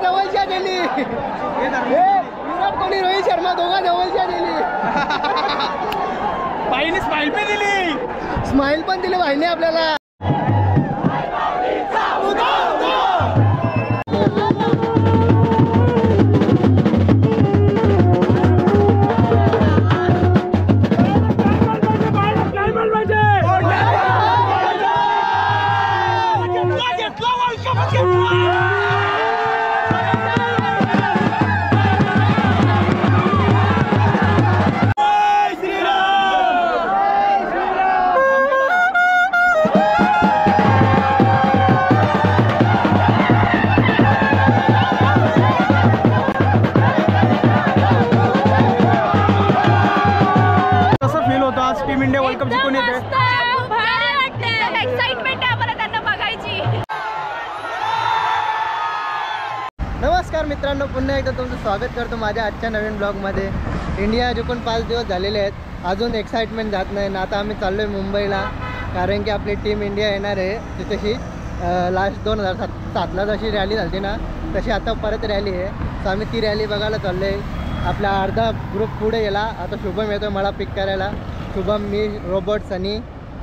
जवळच्या दिली, विराट कोहली रोहित शर्मा दोघा जवळच्या दिली. बाईने स्माइल पण दिली, स्माइल पण दिली भाईने आपल्याला. टीम इंडिया वर्ल्ड कप जिंकून येते. एक्साइटमेंट आहे आम्हाला त्यांना बघायची. नमस्कार मित्रांनो, पुन्हा एकदा तुमचं स्वागत करतो माझ्या आजच्या नवीन ब्लॉगमध्ये. इंडिया जिंकून 5 दिवस झालेले आहेत, अजून एक्साइटमेंट जात नाही ना. आता आम्ही चाललो आहे मुंबईला, कारण की आपली टीम इंडिया येणार आहे तिथेशी. लास्ट 2007ला जशी रॅली झाली ना, तशी आता परत रॅली आहे. सो आम्ही ती रॅली बघायला चाललो आहे. आपला अर्धा ग्रुप पुढे गेला, आता शुभम येतो मला पिक करायला. शुभम, मी, रोबोट, सनी,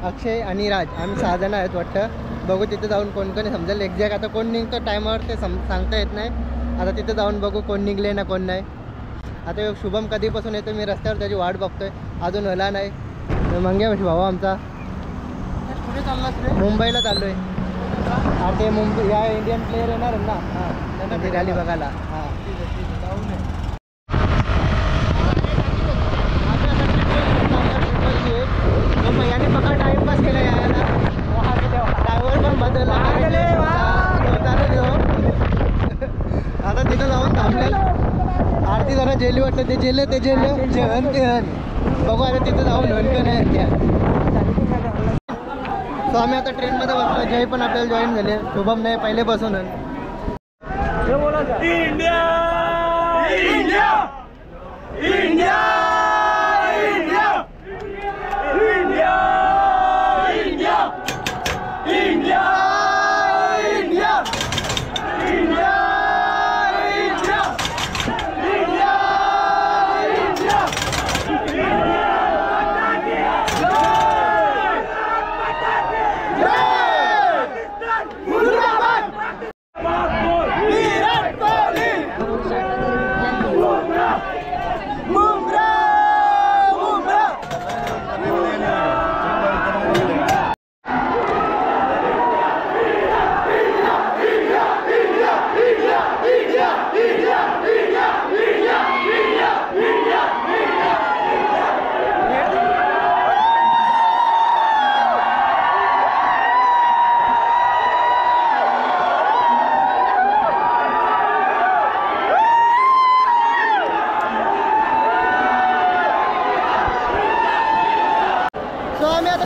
अक्षय आणि राज, आम्ही 6 जण आहेत वाटतं. बघू तिथे जाऊन कोण कोणी समजेल एक्झॅक्ट. आता कोण निघतं टायमावर ते सांगता येत नाही. आता तिथे जाऊन बघू कोण निघले ना कोण नाही. आता शुभम कधीपासून येतो, मी रस्त्यावर त्याची वाट बघतोय, अजून होला नाही. मंग्या भाऊ आमचा कुठे चालला? मुंबईला चाललो आहे. ते मुंबई या इंडियन प्लेयर येणार ना, हां त्यांना ती रॅली बघायला. हां याने बघा टाइमपास केला यायला. ड्रायव्हर पण बदलला. आता तिथं जाऊन थांबलेलं. आरती जरा जेली वाटतं, ते जेल ते जेहन ते हन. बघू आता तिथं जाऊन हन नाही त्या. सो आम्ही आता ट्रेनमध्ये बसलो. जय पण आपल्याला जॉईन झाले, शुभम नाही पहिलेपासून. इंडिया इंडिया इंडिया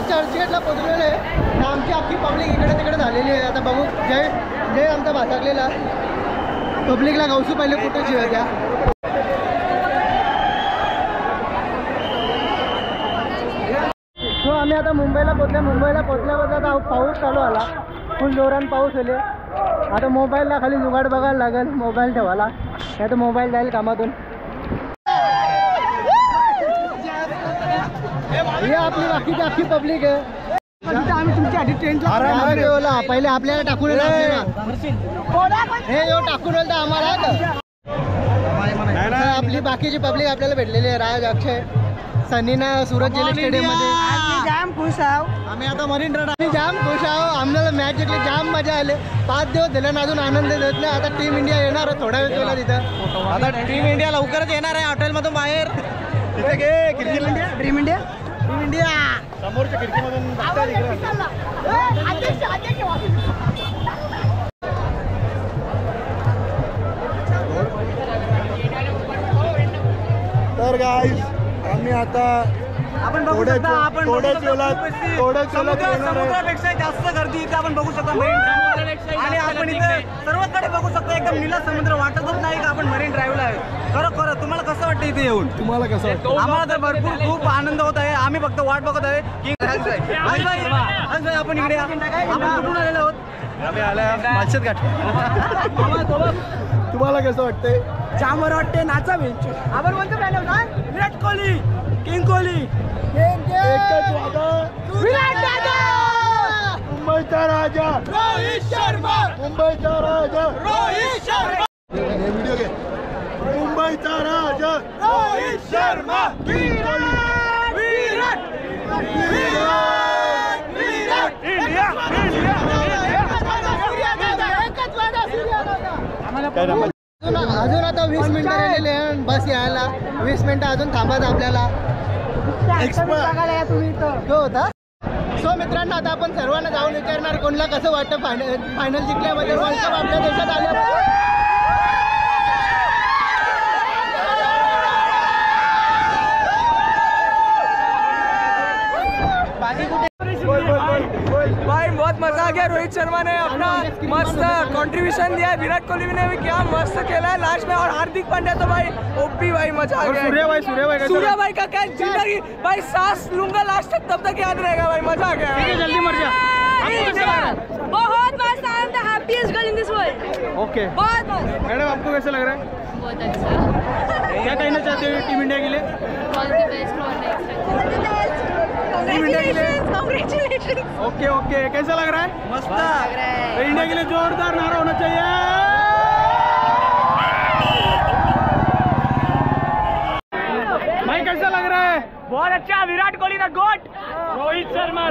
चर्चगेटला पोचलेलो आहे. आमची अख्खी पब्लिक इकडे तिकडे झालेली आहे. आता बघू जय आमचा भासाकलेला पब्लिकला गावशी पहिले कुठे शिवायच्या. सो आम्ही आता मुंबईला पोचल्यावर आता पाऊस चालू आला, फुल जोरान पाऊस आले. आता मोबाईलला खाली जुगाड बघायला लागेल, मोबाईल ठेवायला, नाही तर मोबाईल जाईल कामातून. हे आपली बाकीची अख्खी पब्लिक आहे. आम्ही तुमच्यासाठी ट्रेनला पहिले आपल्याला टाकून हे जो टाकून तर आम्हाला आपली बाकीची पब्लिक आपल्याला भेटलेली आहे. राज, अक्षय, सनीना सूरज जिल्हा स्टेडियम मध्ये जाम खुश आहो. आम्ही आता मरीन ड्राइव्ह आम्ही जाम खुश आहो. आम्हाला मॅच जिंकली, जाम मजा आली. 5 दिवस झाले ना, अजून आनंद देत नाही. आता टीम इंडिया येणार थोडा वेळ तुला तिथं. आता टीम इंडिया लवकरच येणार आहे हॉटेलमधून बाहेर. तिथे घे टीम इंडिया समोरच्या खिडकीमधून. तर गाईज आम्ही आता आपण बघू शकता, आपण समुद्रापेक्षा जास्त गर्दी इथे आपण बघू शकता मरीन ड्राईव्ह. आणि आपण इथे सर्वकडे बघू शकता एकदम नीला समुद्र. वाटतच नाही का आपण मरीन ड्राईव्हला आहे. खरं तुम्हाला कसं वाटतं इथे येऊन? तुम्हाला कसं वाटतं? आम्हाला तर भरपूर खूप आनंद होत आहे. आम्ही फक्त वाट बघत आहे की आपण इकडे आपण कुठून आलेलो आहोत? आम्ही आल्या मालशेज घाट. तुम्हाला कसं वाटतंय? जामवर वाटते नाचा बेंच आपण कोणतं फॅन होता विराट कोहली किंग कोहली एकच वादा विराट दादा मुंबईचा राजा रोहित शर्मा मुंबईचा राजा रोहित शर्मा हे व्हिडिओ घे. मुंबईचा राजा रोहित शर्मा विराट विराट विराट इंडिया अजून आता 20 मिनिटं राहिलेले आहे बस यायला. 20 मिनिटं अजून थांबायचं आपल्याला. हो होता. सो मित्रांनो आता आपण सर्वांना जाऊन विचारणार कोणाला कसं वाटतं फायनल जिंकल्यामध्ये वर्ल्ड कप आपल्या देशात आलं. भाई बहुत मजा आ गया. रोहित शर्मा ने अपना मस्त कंट्रीब्यूशन दिया है. विराट कोहली ने भी क्या मस्त खेला है लास्ट में. और हार्दिक पांड्या तो भाई ओपी भाई मजा आ गया. सूर्या भाई का क्या जिंदगी भाई सांस लूंगा लास्ट तक तब तक याद रहेगा भाई. मजा आ गया. जल्दी मर जा. बहुत मस्त. I am the happiest girl in this world. Okay बहुत मस्त. मैडम आपको कैसा लग रहा है? बहुत अच्छा. क्या कहना चाहते हो टीम इंडिया के लिए? All the best for next. Congratulations. Okay okay कैसा लग रहा है? मस्त. तो इंडिया के लिए जोरदार नारा होना चाहिए. भाई कैसा लग रहा है? बहुत अच्छा. विराट कोहली द गोट. रोहित शर्मा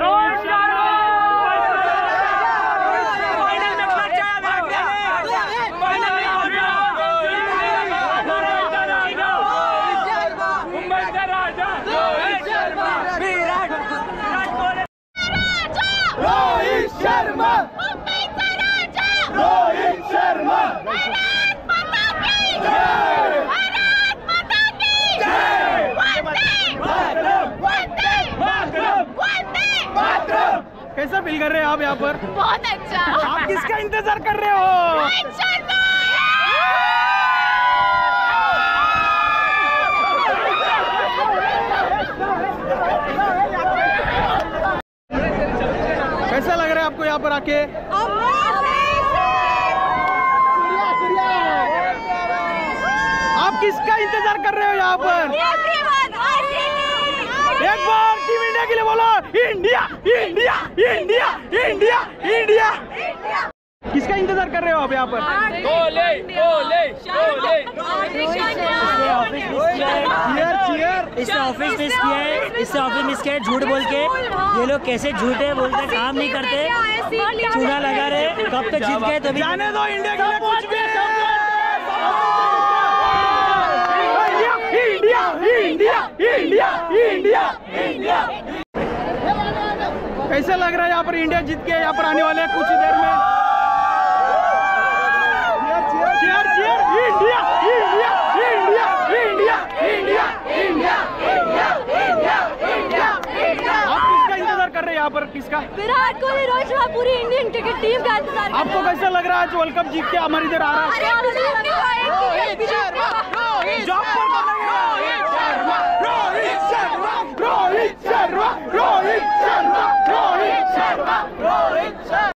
कैसा फील कर रहे हैं आप यहाँ पर? बहुत अच्छा. आप किसका इंतजार कर रहे हो? रोहित शर्मा. कैसा लग रहा है आपको यहाँ पर आके? आप किसका इंतजार कर रहे हो यहाँ पर? एक बार टीम इंडिया के लिए बोलो India India India India India. किसका इंतजार कर रहे हो आप यहाँ पर? इससे ऑफिस मिस किया है. इससे ऑफिस मिस किया है. झूठ बोल के ये लोग कैसे झूठे बोलते काम नहीं करते. चूना लगा रहे. कब तक जीत गए तभी. जाने दो इंडिया के लिए कुछ भी. India India India India India. कैसा लग रहा है यहाँ पर? इंडिया जीत के यहाँ पर आने वाले हैं कुछ देर में. Cheer cheer India India India India India India India India India. आप किसका इंतजार कर रहे हैं यहाँ पर? किसका? विराट कोहली, रोहित शर्मा, पूरी इंडियन क्रिकेट टीम का इंतजार. आपको कैसा लग रहा है आज वर्ल्ड कप जीत के हमारी इधर आ रहा है? जॉब पर रोहित शर्मा रोहित शर्मा रोहित शर्मा रोहित शर्मा रोहित शर्मा रोहित शर्मा.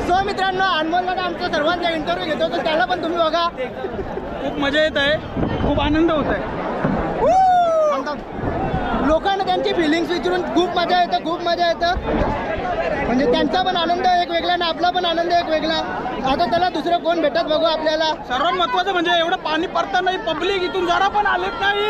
सो मित्रांनो अनमोलला आमचा सर्वांचा इंटरव्ह्यू घेतो तर त्याला पण तुम्ही बघा. खूप मजा येत आहे. खूप आनंद होत आहे. लोकांना त्यांची फिलिंग्स विचारून खूप मजा येतं. खूप मजा येतं. म्हणजे त्यांचा पण आनंद एक वेगळा आणि आपला पण आनंद एक वेगळा. आता त्याला दुसरं कोण भेटत बघू आपल्याला. सर्वात महत्वाचं म्हणजे एवढं पाणी पडताना पब्लिक इथून जरा पण आलेत नाही.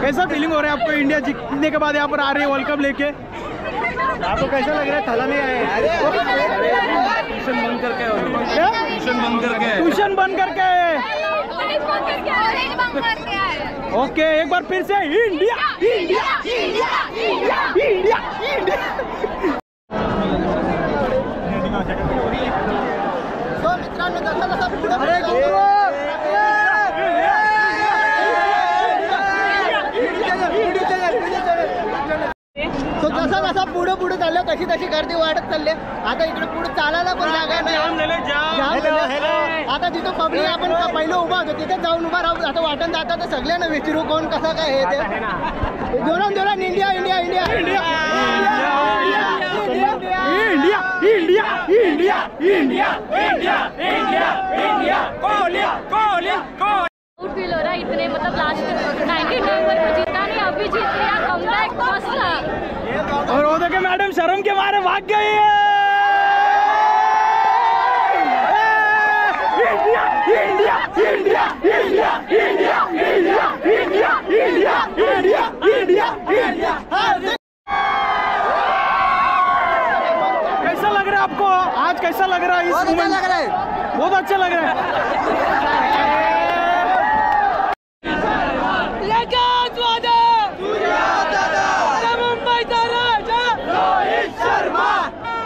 कैसा फीलिंग हो रहा है आपको इंडिया जीतने के बाद यहाँ पर आ रही है वर्ल्ड कप लेके? आपको कैसा लग रहा है? थाला में आए ट्यूशन बंद करके. ट्यूशन बंद करके. ओके एक बार फिर से India India India India India India. So मित्रांनो जसं जसं पुढे पुढे चाललो तशी तशी गर्दी वाढत चालली. आता इकडे पुढे चालायला पण जागा नाही. जाम झालं. आता तिथं पब्लिक आपण पहिलं उभा होतो तिथे जाऊन उभा राहू. आता वाटण जाता तर सगळ्यांना विचारू कोण कसा काय हे ते. जोरान जोरान India India India India India India India India India India India Kohli Kohli Kohli. Feel हो रहा है इतने मतलब लास्ट 92 पर जीता नहीं अभी जीत लिया कमबैक मस्त था. और वो देखे मैडम शर्म के मारे भाग गई है. India India India India India India India India India India India. कैसा लग रहा है आपको आज? कैसा लग रहा है? बहुत अच्छा लग रहा है. बहुत अच्छा लग रहा है.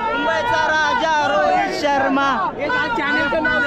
मुंबईचा राजा रोहित शर्मा. चॅनलचं नाव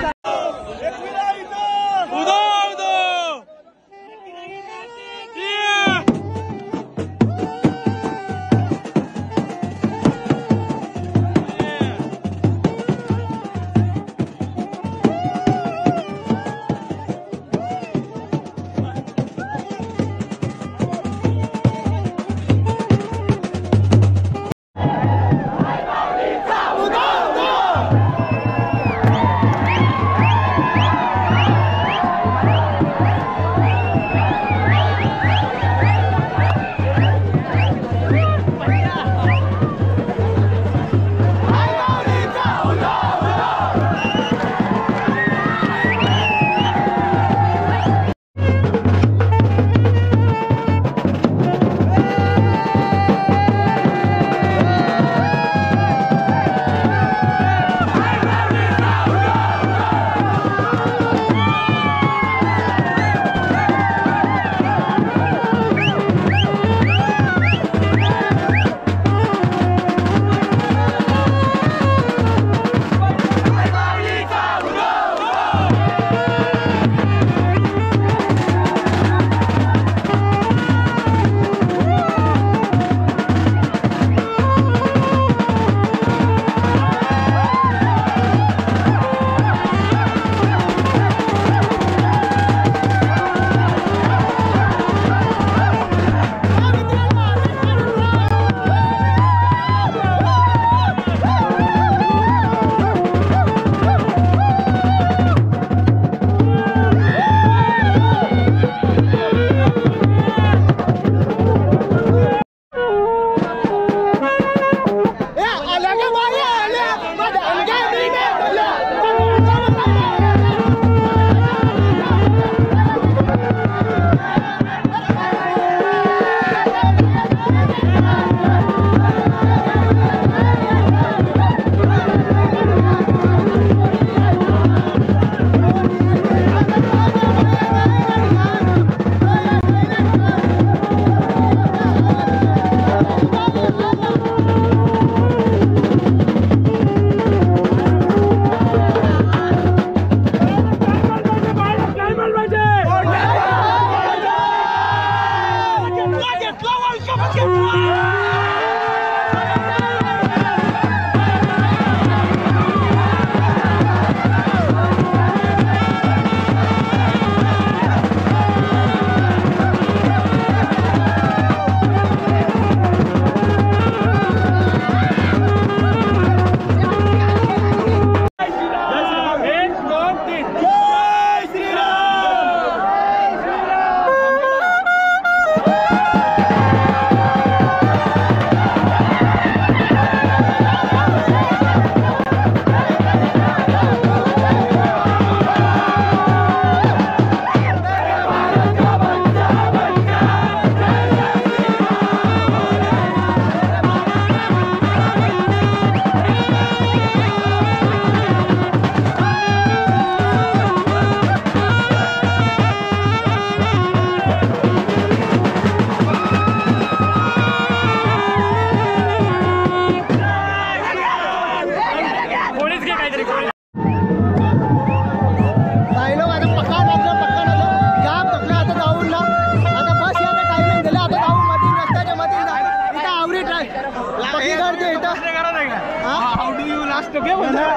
लास्ट गेम होता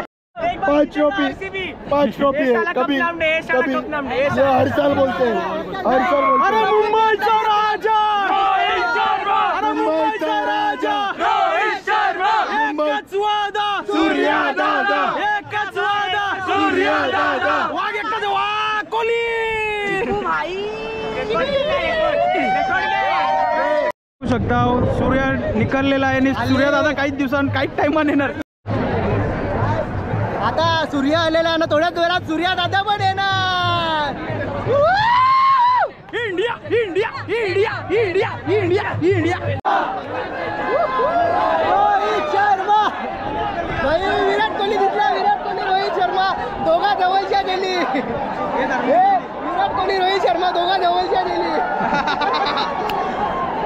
5 ट्रॉफी कभी कभी ये हर साल बोलते हैं, हर साल बोलते अरे हैं। मुंबईचा राजा, अरे मुंबईचा राजा रोहित शर्मा, एकच वादा सूर्या दादा, एकच वादा सूर्या दादा, वाघ एकच वाघ कोहली शकता सूर्या निकललेला आहे आणि सूर्या दादा काहीच दिवसांनी काहीच टाइमाने येणार. आता सूर्य आलेला आहे ना, थोड्याच वेळात सूर्या दादा पण येणार. India India India India India India. Rohit Sharma भाई, विराट कोहली दिसला, विराट कोहली रोहित शर्मा दोघा जवळच्या गेली. विराट कोहली रोहित शर्मा दोघा जवळच्या गेली.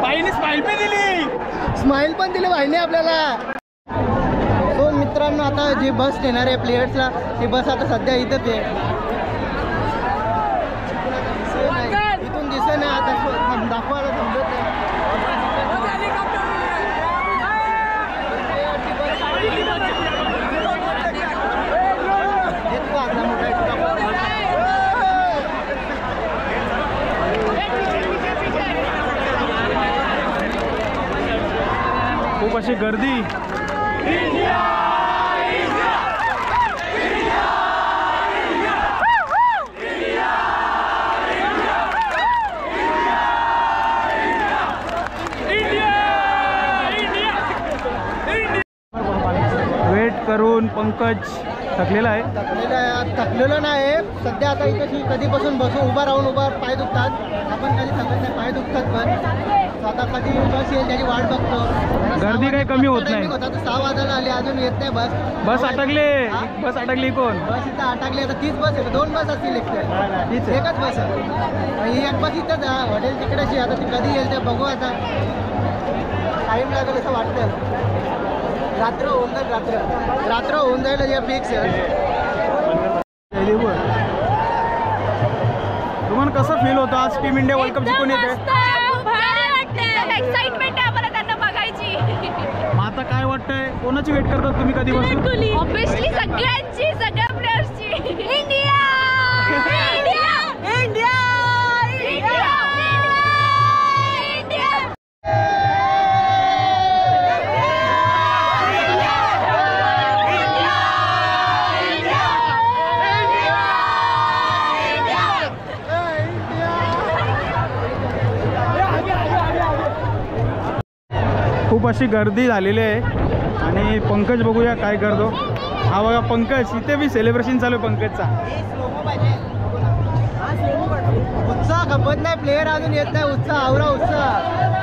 बाईने स्माइल पे दिली, स्माइल पण दिली भाईने आपल्याला. तो मित्रांनो, आता जी बस देणार आहे प्लेयर्सला, ती बस आता सध्या इथंच आहे. इथून दिसत नाही आता, दाखवायला समजत नाही. खूप अशी गर्दी. वेट करून पंकज थकलेला आहे. थकलेलं नाही सध्या. आता इथे कधीपासून बसून उभा राहून पाय दुखतात. आपण कधी थकत नाही, पाय दुखतात पण. आता कधी बस येईल त्याची वाट बघतो. गर्दी काही कमी होत नाही. होता 6 वाजायला आली, अजून येत नाही बस. बस अटकली कोण? बस इथं अटकली. आता 30 बस आहे, 2 बस असतील एकच बस आहे. ही एक बस इथंच हॉटेल तिकडेची. आता ती कधी येईल ते बघू. आता टाईम लागेल असं वाटतं. रात्र होऊन जाईल, रात्र होऊन जाईल हे फिक्स आहे. तुम्हाला कसं फील होतं आज टीम इंडिया वर्ल्ड कप जिंकून येते? एक्साइटमेंट आहे आम्हाला त्यांना बघायची. मग आता काय वाटतंय, कोणाची वेट करतात तुम्ही कधीपासून? ऑब्विसली सगळ्यांची, सगळ्या प्लेयर्सची. इंडिया इंडिया इंडिया इंडिया खूप अशी गर्दी झालेली आहे आणि पंकज बघूया काय करतो. हा बघा पंकज, इथे बी सेलिब्रेशन चालू आहे पंकजचा. उत्साह खपत नाही, प्लेयर अजून येत नाही. उत्साह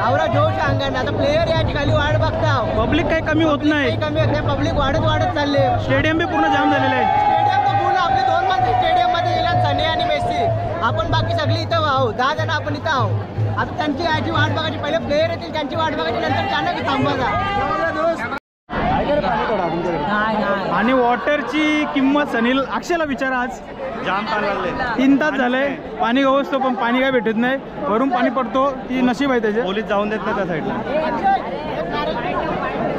आवरा जोश अंगाने. आता प्लेयर याची खाली वाट बघता. पब्लिक काही कमी होत नाही, काही कमी होत नाही. पब्लिक वाढत चालले. स्टेडियम बी पूर्ण जाम झालेलं आहे. स्टेडियम तर पूर्ण आपले 2 माणसं स्टेडियम मध्ये गेल्यात, सनी आणि मेसी. आपण बाकी सगळी इथं आहोत, 10 जण आपण इथं आहोत. आता त्यांची याची वाट बघायची. पहिले प्लेयर येतील, त्यांची वाट बघायची, नंतर त्यांना की थांबायचा. आणि वॉटरची किंमत सनील अक्षयला विचारा. आज जाम पाणी लागले, 3 तास झाले पाणी गवसतो पण पाणी काय भेटत नाही. वरून पाणी पडतो, ती नशीब आहे त्याचे. पोलीस जाऊन देत नाही त्या साईडला.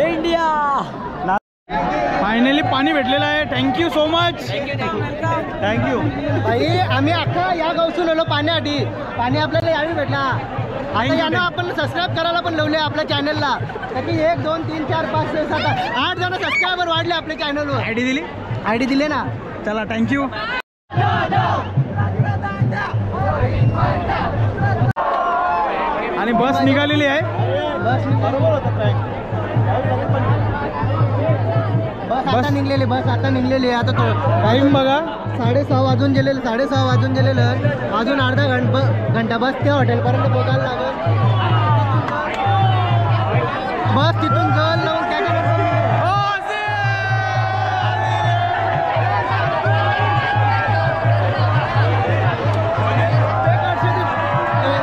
इंडिया फायनली पाणी भेटलेलं आहे. Thank you so much. थँक्यू. भाई, आम्ही अख्खा या गावसून आलो पाण्यासाठी. पाणी आपल्याला यावेळी भेटला. आता यांना आपण सबस्क्राईब करायला पण लावले आपल्या चॅनलला. कारण 1 2 3 4 5 6 7 8 जण सबस्क्रायबर वाढले आपल्या चॅनलवर. आयडी दिली ना. चला थँक्यू. आणि बस निघालेली आहे. बस आता निघलेली आहे. आता तो टाइम बघा, 6:30 वाजून गेलेलं. अजून अर्धा घंटा बस त्या हॉटेलपर्यंत पोहोचायला लागेल. बस तिथून जल लावून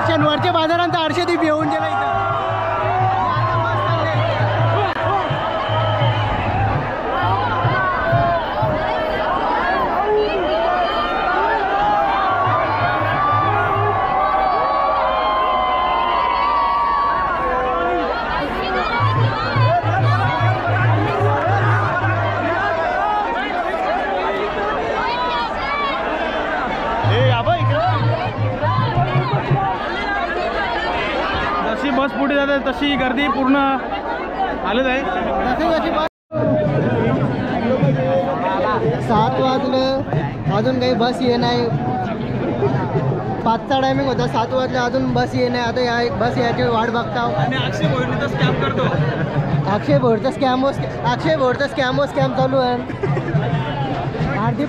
शनिवारच्या बाजारांचा 800 दीप येऊन गेला इथं. बस पुढे जाते तशी गर्दी पूर्ण आलेच आहे. 7 वाजलं अजून काही बस ये नाही. 5चा टायमिंग होता, 7 वाजले अजून बस ये नाही. आता या बस याची वाट बघता. आणि अक्षय भोईरचा स्कॅम करतो. अक्षय भोईरचा स्कॅम चालू आहे. अर्धी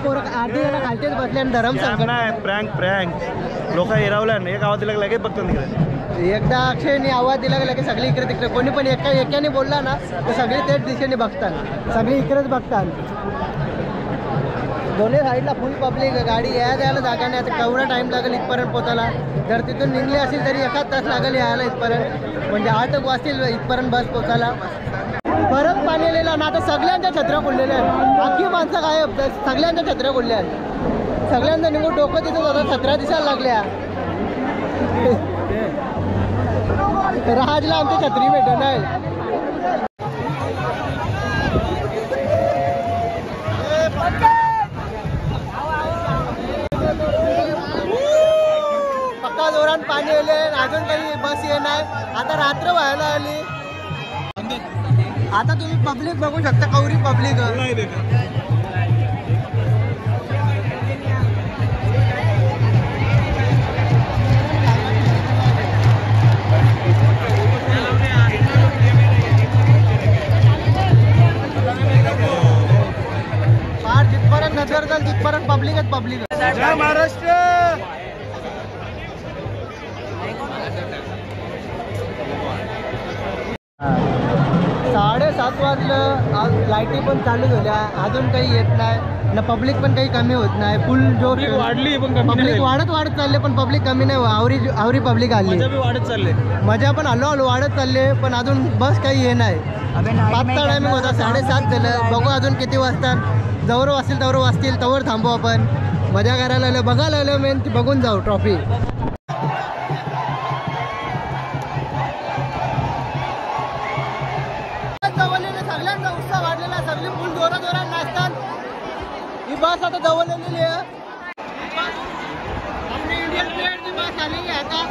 याला खालतेच बसले आणि धरम संकट. प्रँक लोक हिरावल्या एक आवाज दिला लगेच बघतो तिकडे. एकदा अक्षयने आवाज दिला की सगळे इकडे तिकडे, कोणी पण एकाने बोलला ना तर सगळे तेच दिशेने बघतात, सगळे इकडेच बघतात. दोन्ही साईडला फुल पब्लिक, गाडी यायला जागा नाही. आता केवढा टाईम लागेल इथपर्यंत पोचायला. जर तिथून निघले असेल तरी 1 तास लागेल यायला इथपर्यंत, म्हणजे 8 वाजतील इथपर्यंत बस पोचायला. बरंच पाणी आलेलं ना. आता सगळ्यांच्या छत्र्या खुललेल्या आहेत. अख्खी माणसं गायब, सगळ्यांच्या छत्र्या खुलल्या आहेत. सगळ्यांना निघून डोकं दिसत होतं, छत्र्या दिसायला लागल्या. राजला आमची छत्री भेटत नाही. पक्का जोरात पाणी आले, अजून काही बस ये नाही. आता रात्र व्हायला आली. आता तुम्ही पब्लिक बघू शकता, कवरी पब्लिक. फार जिथपर्यंत नजर जाईल तिथपर्यंत पब्लिक. जय महाराष्ट्र. 7:30 वाजलं, लाईटी पण चालू झाल्या, अजून काही येत नाही ना. पब्लिक पण काही कमी होत नाही. फुल जोर वाढली पण पब्लिक वाढत चालले, पण पब्लिक कमी नाही. आवरी पब्लिक आली. वाढत चालले. मजा पण हळूहळू वाढत चालले, पण अजून बस काही ये नाही. 5चा टायमिंग होता, 7:30 झालं. बघू अजून किती वाजतात. जवळ वाजतील तवर थांबू आपण. मजा करायला आलो, बघायला आलो, मेन ती बघून जाऊ ट्रॉफी. सगळ्यांचा उत्साह वाढलेला, सगळी फुल जोरात नाचतात. ही बस आता जवळलेली आहे. आपली इंडियन प्लेटची बस आलेली आहे आता.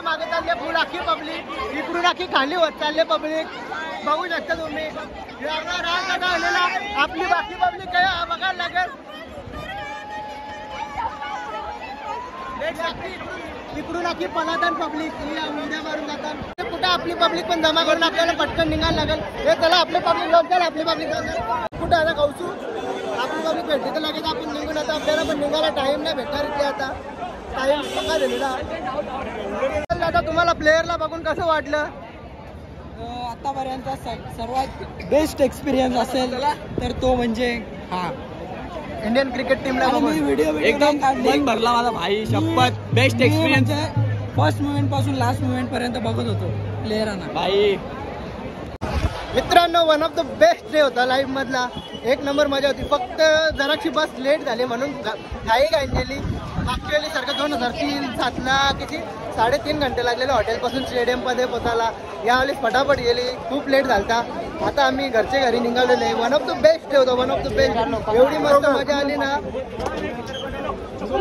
मागे चालले फुल आखी पब्लिक, इकडून आखी खाली होत चालले पब्लिक. बघू शकता तुम्ही आलेला आपली बाकी पब्लिक काय बघायला लागेल. इकडून आखी पलादान पब्लिक उद्या मारून जातात. कुठे आपली पब्लिक पण जमा करून आपल्याला पटकन निघायला लागेल. हे चला आपले पब्लिक जाऊन चला आपली पब्लिक जाऊन कुठं आता कौसू आपली पब्लिक भेटली तर लगेच आपण निघून. आता आपल्याला पण निघायला टाइम नाही भेटणार इथे. आता टाइम पक्का झालेला दादा तुम्हाला प्लेअरला बघून कसं वाटलं? आतापर्यंत सर्वात बेस्ट एक्सपिरियन्स असेल तर तो म्हणजे हा इंडियन क्रिकेट टीमला बघून व्हिडिओ एकदम मन भरला मला भाई, शपथ बेस्ट एक्सपिरियन्स. फर्स्ट मुवमेंट पासून लास्ट मुवमेंट पर्यंत बघत होतो प्लेअरांना भाई. मित्रांनो one of the best day होता लाईव्ह मधला. एक नंबर मजा होती. फक्त जराची बस लेट झाली म्हणून घाई गेली. मागच्या वेळी सारखं 2003-07ला किती 3.5 घंटे लागलेले हॉटेलपासून स्टेडियममध्ये पोचायला. यावेळेस फटाफट गेली, खूप लेट झालता. आता आम्ही घरचे घरी निघालेले. One of the best day होता, वन ऑफ द बेस्ट. एवढी मस्त मजा आली ना,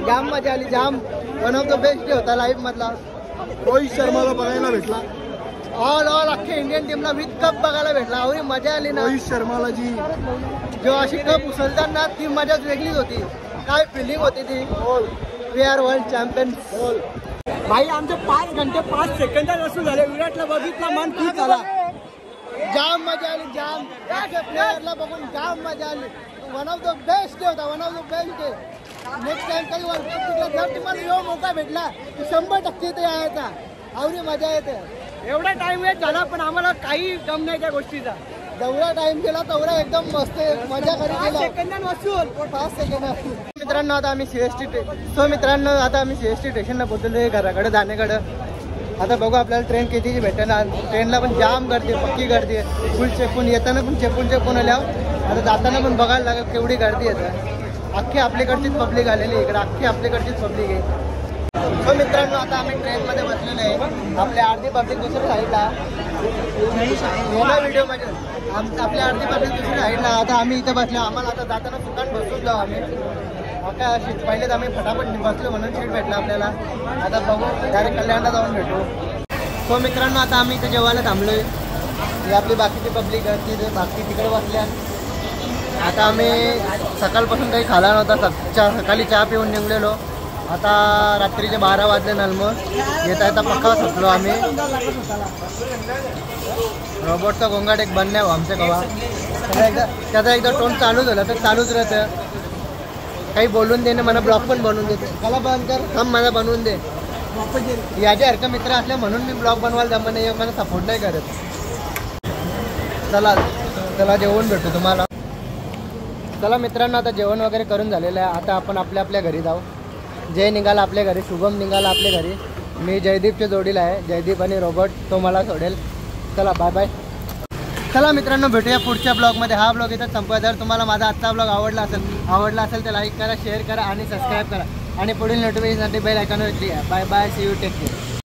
जाम मजा आली, जाम. One of the best day होता लाईव्ह मधला. रोहित शर्माला बघायला भेटला. ऑल अख्ख्या इंडियन टीमला विथ कप बघायला भेटला. एवढी मजा आली ना. रोहित शर्माला जी जेव्हा अशी कप उचलताना ती मजाच वेगळीच होती. काय फिलिंग होती ती. We are world champion. भाई आमचे 5 घंटे 5 सेकंदात असू झाले. विराटला बघितला मन खूप झाला. जाम मजा आली, जाम. प्लेअरला बघून जाम मजा आली. One of the best day होता, one of the best day. Next time काही वर्ल्ड कप जर तुम्हाला एवढा मौका भेटला तर 100% इथे यायचा. आवडी मजा येते. एवढा टाइम वेस्ट झाला पण आम्हाला काही गम नाही त्या गोष्टीचा. जेवढा टाइम गेला तेवढा एकदम मस्त मजा करी गेला. 5 सेकंद. मित्रांनो आता आम्ही सीएसटी स्टेशनला पोहोचलो घराकडे जाण्याकडं. आता बघू आपल्याला ट्रेन कितीची भेटणार. ट्रेनला पण जाम गर्दी, पक्की गर्दी आहे. फुल चेपून येताना पण चेपून आल्यावर आता जाताना पण बघायला लागेल केवढी गर्दी येतं. अख्खी आपल्याकडचीच पब्लिक आलेली इकडे, अख्खी आपल्याकडचीच पब्लिक आहे. सो मित्रांनो आता आम्ही ट्रेनमध्ये बसलेलो आहे. आपल्या अर्धी पब्लिक दुसऱ्या साईडला व्हिडिओमध्ये आपल्या अर्धी पब्लिक दुसऱ्या साईडला. आता आम्ही इथे बसलो. आम्हाला आता जाताना दुकान बसून जाऊ आम्ही. आता पहिलेच आम्ही फटाफट बसलो म्हणून सीट भेटला आपल्याला. आता बघू डायरेक्ट कल्याणला जाऊन भेटू. सो मित्रांनो आता आम्ही इथे जेवायला थांबलोय. ही आपली बाकीची पब्लिक आहे, बाकी तिकडे बसल्या. आता आम्ही सकाळपासून काही खाला नव्हता. सकाळी चहा पिऊन निघलेलो. आता रात्रीचे 12 वाजले नलमो. येता पक्का सुटलो आम्ही. रोबोटचा गोंगाट एक बनण्या हो आमच्या गावा. त्याचा एकदा टोन चालू झालं तर चालूच राहतं. काही बोलून दे ना, मला ब्लॉग पण बनवून देते. मला बंद कर, थांब मला बनवून दे. याच्यासारखं मित्र असल्या म्हणून मी ब्लॉग बनवायला जमा नाही, मला सपोर्ट नाही करत. चला जेवण भेटू तुम्हाला. चला मित्रांनो आता जेवण वगैरे करून झालेलं आहे. आता आपण आपल्या घरी जाऊ. जय निघाला आपल्या घरी, शुभम निघाला आपल्या घरी. मी जयदीपच्या जोडीला आहे. जयदीप आणि रोबोट तो मला सोडेल. चला बाय बाय. चला मित्रांनो भेटूया पुढच्या ब्लॉगमध्ये. हा ब्लॉग इथं संपवा. जर तुम्हाला माझा आजचा ब्लॉग आवडला असेल तर लाईक करा, शेअर करा आणि सबस्क्राईब करा. आणि पुढील नोटिफिकेशनसाठी बेल आयकॉनवर क्लिक आहे. Bye bye, see you, take care.